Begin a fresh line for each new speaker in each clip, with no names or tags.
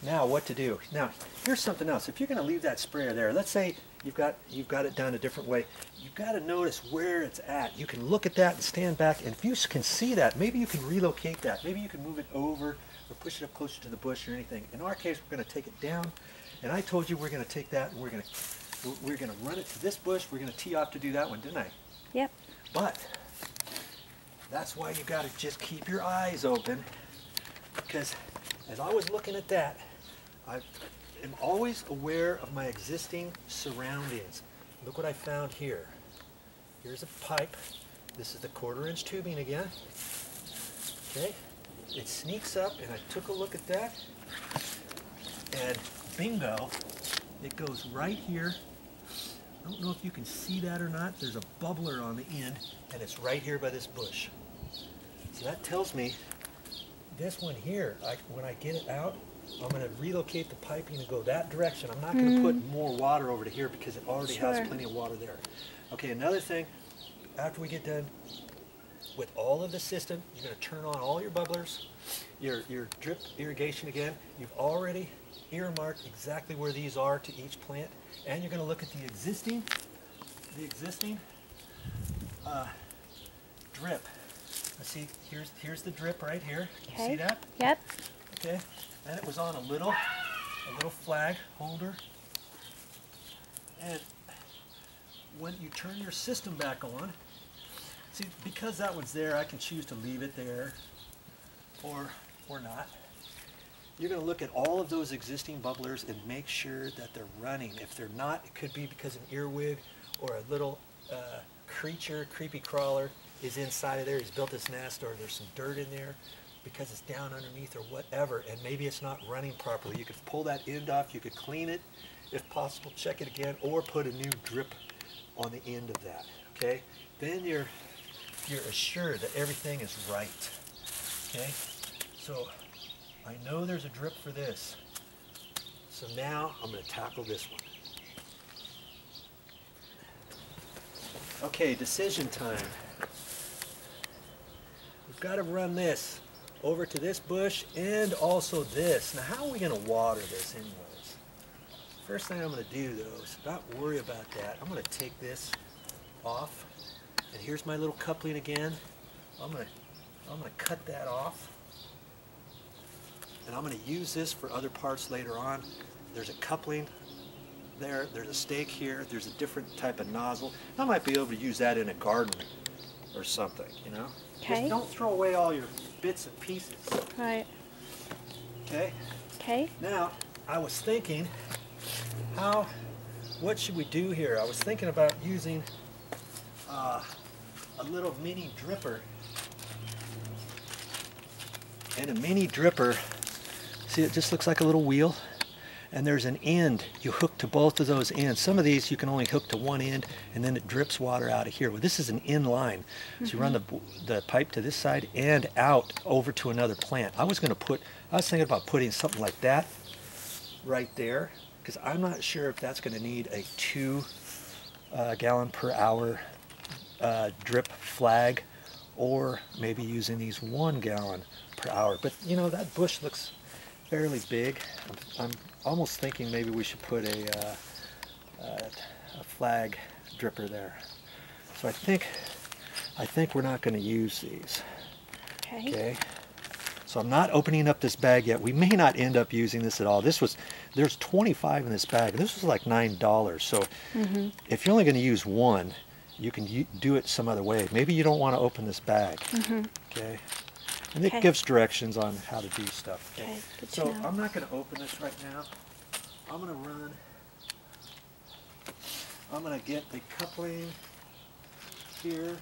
Now what to do. Now here's something else. If you're going to leave that sprayer there, let's say you've got it done a different way, you've got to notice where it's at. You can look at that and stand back, and if you can see that, maybe you can relocate that. Maybe you can move it over or push it up closer to the bush or anything. In our case, we're going to take it down, and I told you we're going to take that and we're going to run it to this bush. We're going to tee off to do that one, didn't I?
Yep.
But that's why you got to just keep your eyes open, because as I was looking at that, I am always aware of my existing surroundings. Look what I found here. Here's a pipe. This is the 1/4 inch tubing again. Okay, it sneaks up, and I took a look at that, and bingo, it goes right here. I don't know if you can see that or not. There's a bubbler on the end, and it's right here by this bush. So that tells me this one here, when I get it out, I'm going to relocate the piping and go that direction. I'm not going to put more water over to here because it already has plenty of water there. Okay, another thing, after we get done with all of the system, you're going to turn on all your bubblers, your drip irrigation again. You've already earmarked exactly where these are to each plant, and you're going to look at the existing drip. Let's see, here's the drip right here. Can you see that?
Yep.
Okay, and it was on a little flag holder. And when you turn your system back on, see, because that one's there, I can choose to leave it there or not. You're going to look at all of those existing bubblers and make sure that they're running. If they're not, it could be because an earwig or a little creepy crawler is inside of there. He's built his nest, or there's some dirt in there because it's down underneath or whatever, and maybe it's not running properly. You could pull that end off, you could clean it if possible, check it again, or put a new drip on the end of that. Okay, then you're assured that everything is right. Okay, so I know there's a drip for this, so now I'm going to tackle this one. Okay, decision time. We've got to run this over to this bush and also this. Now, how are we going to water this anyways? First thing I'm going to do, though, is not worry about that. I'm going to take this off, and here's my little coupling again. I'm going to cut that off, and I'm going to use this for other parts later on. There's a coupling there, there's a stake here, there's a different type of nozzle. I might be able to use that in a garden or something, you know?
Okay.
Just don't throw away all your bits and pieces.
Right.
Okay?
Okay.
Now, I was thinking, what should we do here? I was thinking about using a little mini dripper. And a mini dripper, see, it just looks like a little wheel. And there's an end you hook to both of those ends. Some of these you can only hook to one end, and then it drips water out of here. Well, this is an in line, so you run the pipe to this side and out over to another plant. I was thinking about putting something like that right there, because I'm not sure if that's going to need a 2 gallon per hour drip flag, or maybe using these 1 gallon per hour. But you know, that bush looks fairly big. I'm almost thinking maybe we should put a flag dripper there. So I think we're not going to use these.
Okay.
Okay. So I'm not opening up this bag yet. We may not end up using this at all. There's 25 in this bag. This was like $9. So if you're only going to use one, you can do it some other way. Maybe you don't want to open this bag. Okay. And it gives directions on how to do stuff. Okay.
Good
So
to know.
I'm not going to open this right now. I'm going to get the coupling here,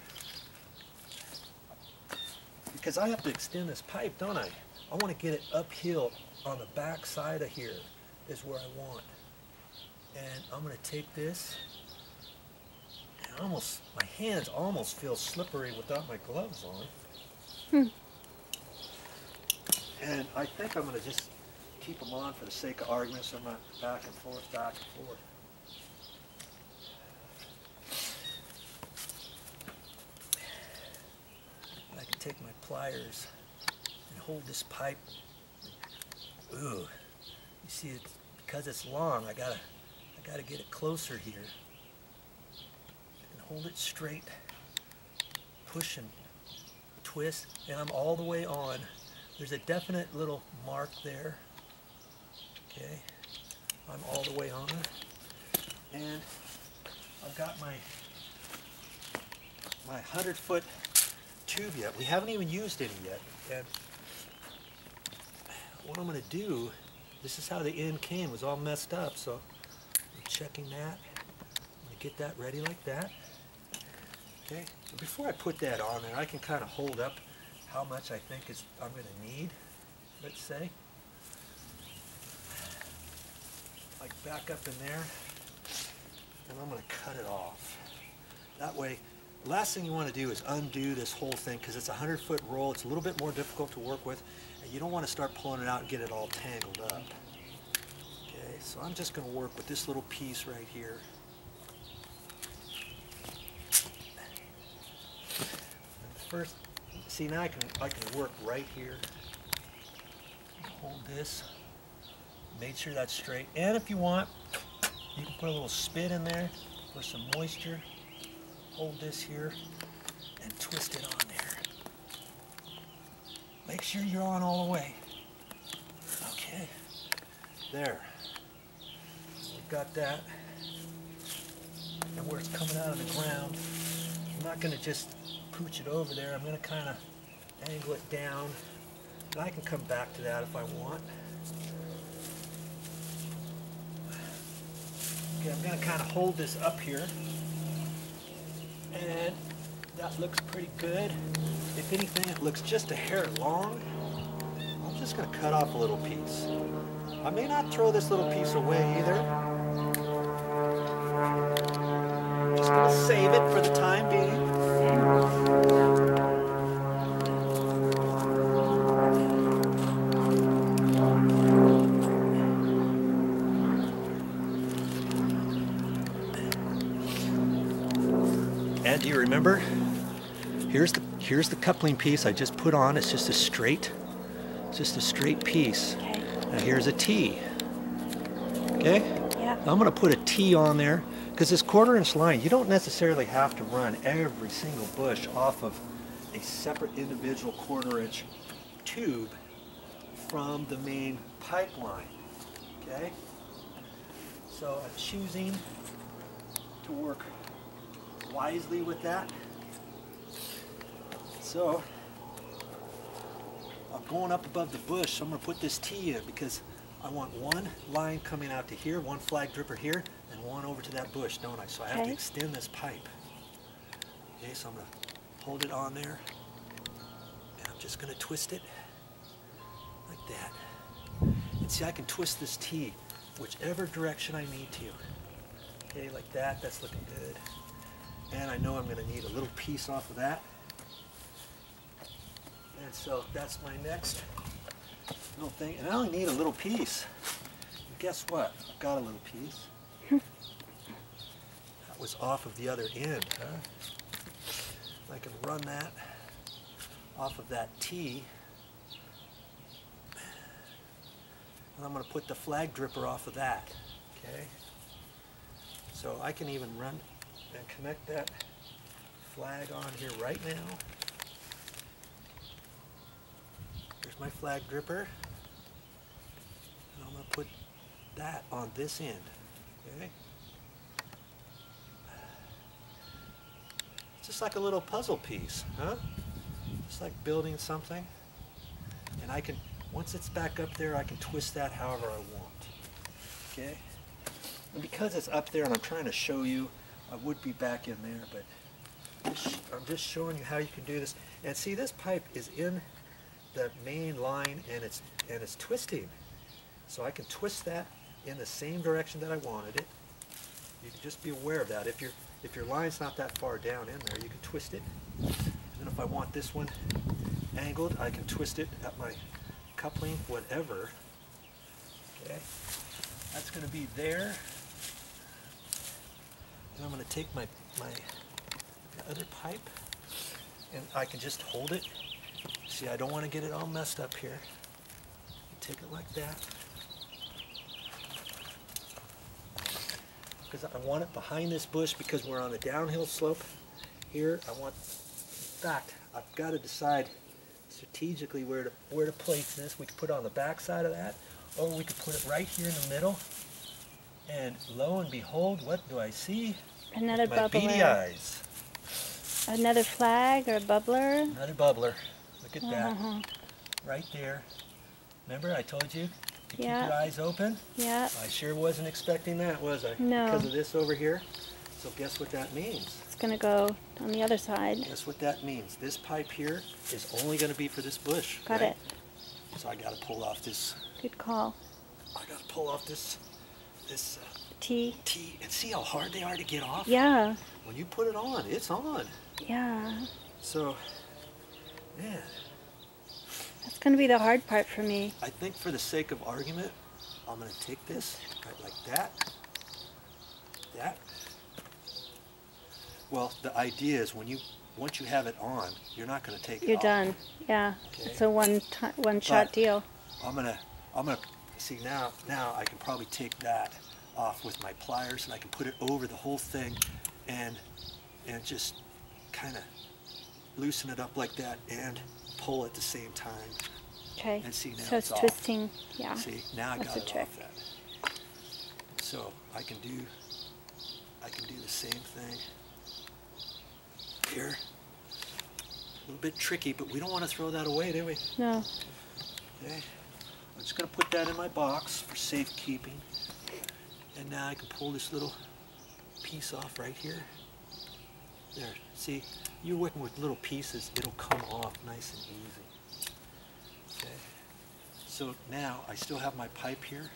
because I have to extend this pipe, don't I? I want to get it uphill on the back side of here is where I want. And I'm going to take this, and my hands almost feel slippery without my gloves on. And I think I'm going to just keep them on for the sake of argument, so I'm not back and forth, back and forth. I can take my pliers and hold this pipe. Ooh, You see, it's, because it's long, I gotta get it closer here. And hold it straight, push and twist, and I'm all the way on. There's a definite little mark there. Okay, I'm all the way on, and I've got my 100-foot tube yet. We haven't even used any yet. And what I'm going to do, this is how the end came, it was all messed up, so I'm checking that. I'm going to get that ready like that. Okay, so before I put that on there, I can kind of hold up how much I think I'm going to need, let's say. Like back up in there, and I'm going to cut it off. That way, the last thing you want to do is undo this whole thing, because it's a 100-foot roll. It's a little bit more difficult to work with, and you don't want to start pulling it out and get it all tangled up. Okay, so I'm just going to work with this little piece right here. And first, see, now I can work right here. Hold this. Make sure that's straight. And if you want, you can put a little spit in there for some moisture. Hold this here and twist it on there. Make sure you're on all the way. Okay, there. We've got that. And where it's coming out of the ground, I'm not going to just pooch it over there. I'm going to kind of angle it down. And I can come back to that if I want. Okay, I'm going to kind of hold this up here, and that looks pretty good. If anything, it looks just a hair long. I'm just going to cut off a little piece. I may not throw this little piece away either. Just going to save it for the time being. And do you remember? Here's the coupling piece I just put on. It's just a straight piece.
Okay.
Now here's a T. Okay?
Yeah.
I'm going to put a T on there, because this 1/4-inch line, you don't necessarily have to run every single bush off of a separate individual 1/4-inch tube from the main pipeline. Okay? So I'm choosing to work wisely with that. So I'm going up above the bush, so I'm going to put this T in, because I want one line coming out to here, one flag dripper here, and one over to that bush, don't I? So I have to extend this pipe. Okay, so I'm going to hold it on there, and I'm just going to twist it like that. And see, I can twist this T whichever direction I need to. Okay, like that. That's looking good. And I know I'm going to need a little piece off of that. And so that's my next little thing. And I only need a little piece. And guess what? I've got a little piece. That was off of the other end, huh? I can run that off of that T. And I'm going to put the flag dripper off of that. Okay? So I can even run and connect that flag on here right now. Here's my flag dripper. And I'm going to put that on this end. Okay? It's just like a little puzzle piece, huh? Just like building something. And I can, once it's back up there, I can twist that however I want. Okay? And because it's up there and I'm trying to show you, I would be back in there, but I'm just showing you how you can do this. And see, this pipe is in the main line, and it's twisting. So I can twist that in the same direction that I wanted it. You can just be aware of that. If your line's not that far down in there, you can twist it. And then if I want this one angled, I can twist it at my coupling, whatever. Okay, that's going to be there. And I'm going to take my other pipe, and I can just hold it. See, I don't want to get it all messed up here. Take it like that. because I want it behind this bush because we're on a downhill slope here. I want, in fact, I've got to decide strategically where to place this. We could put it on the back side of that, or we could put it right here in the middle. And lo and behold, what do I see?
Another
my
bubbler.
beady eyes.
Another flag or a bubbler.
Another bubbler. Look at that. Right there. Remember I told you to keep your eyes open?
Yeah.
I sure wasn't expecting that, was I?
No.
Because of this over here. So guess what that means?
It's going to go on the other side.
Guess what that means? This pipe here is only going to be for this bush.
Got
right?
it.
So I got to pull off this.
Good call.
I got to pull off this
T.
and see how hard they are to get off?
Yeah.
When you put it on, it's on.
Yeah.
So, man.
That's going to be the hard part for me.
I think for the sake of argument, I'm going to take this, cut like that. Well, the idea is once you have it on, you're not going to take it off.
You're done. Yeah.
Okay?
It's a one-shot deal.
I'm gonna see now I can probably take that off with my pliers, and I can put it over the whole thing and just kind of loosen it up like that and pull at the same time.
Okay.
And see, now
so it's
off.
twisting. Yeah.
See, now I
That's
got
a
it
trick.
off that. So I can do the same thing here. A little bit tricky, but we don't want to throw that away, do we?
No.
Okay. I'm just going to put that in my box for safekeeping. And now I can pull this little piece off right here. There. See, you're working with little pieces, it'll come off nice and easy. Okay. So now I still have my pipe here,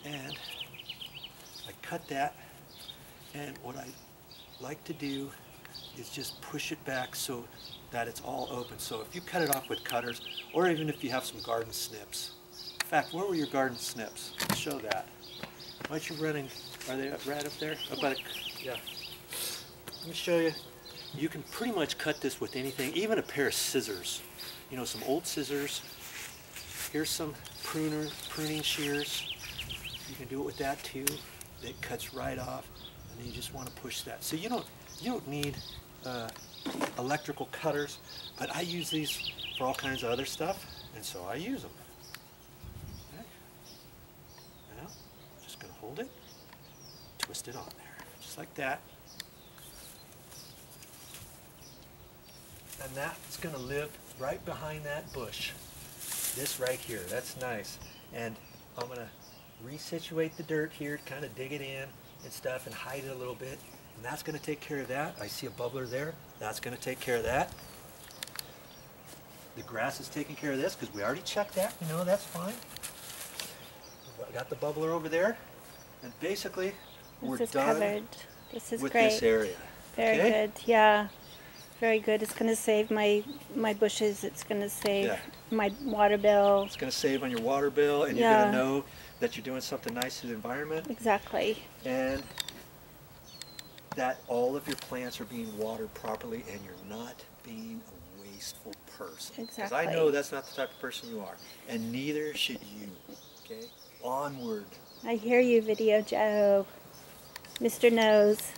and I cut that, and what I like to do is just push it back so that it's all open. So if you cut it off with cutters, or even if you have some garden snips. In fact, where were your garden snips? Show that. Why aren't you running? Are they right up there? Yeah. Let me show you. You can pretty much cut this with anything, even a pair of scissors. You know, some old scissors. Here's some pruning shears. You can do it with that too. It cuts right off, and then you just want to push that. So you don't need electrical cutters, but I use these for all kinds of other stuff, and so I use them. Okay. Now, I'm just going to hold it, twist it on there, just like that. And that's going to live right behind that bush. This right here, that's nice. And I'm going to resituate the dirt here, kind of dig it in and stuff and hide it a little bit. And that's going to take care of that. I see a bubbler there. That's going to take care of that. The grass is taking care of this because we already checked that. You know, that's fine. I got the bubbler over there. And basically, we're done
covered. This is
with
great.
this area.
Very
okay?
good. Yeah. Very good. It's going to save my bushes. It's going to save my water bill.
It's going to save on your water bill, and you're going to know that you're doing something nice to the environment.
Exactly.
And that all of your plants are being watered properly, and you're not being a wasteful person.
Exactly.
Because I know that's not the type of person you are, and neither should you. Okay? Onward.
I hear you, Video Joe. Mr. Nose.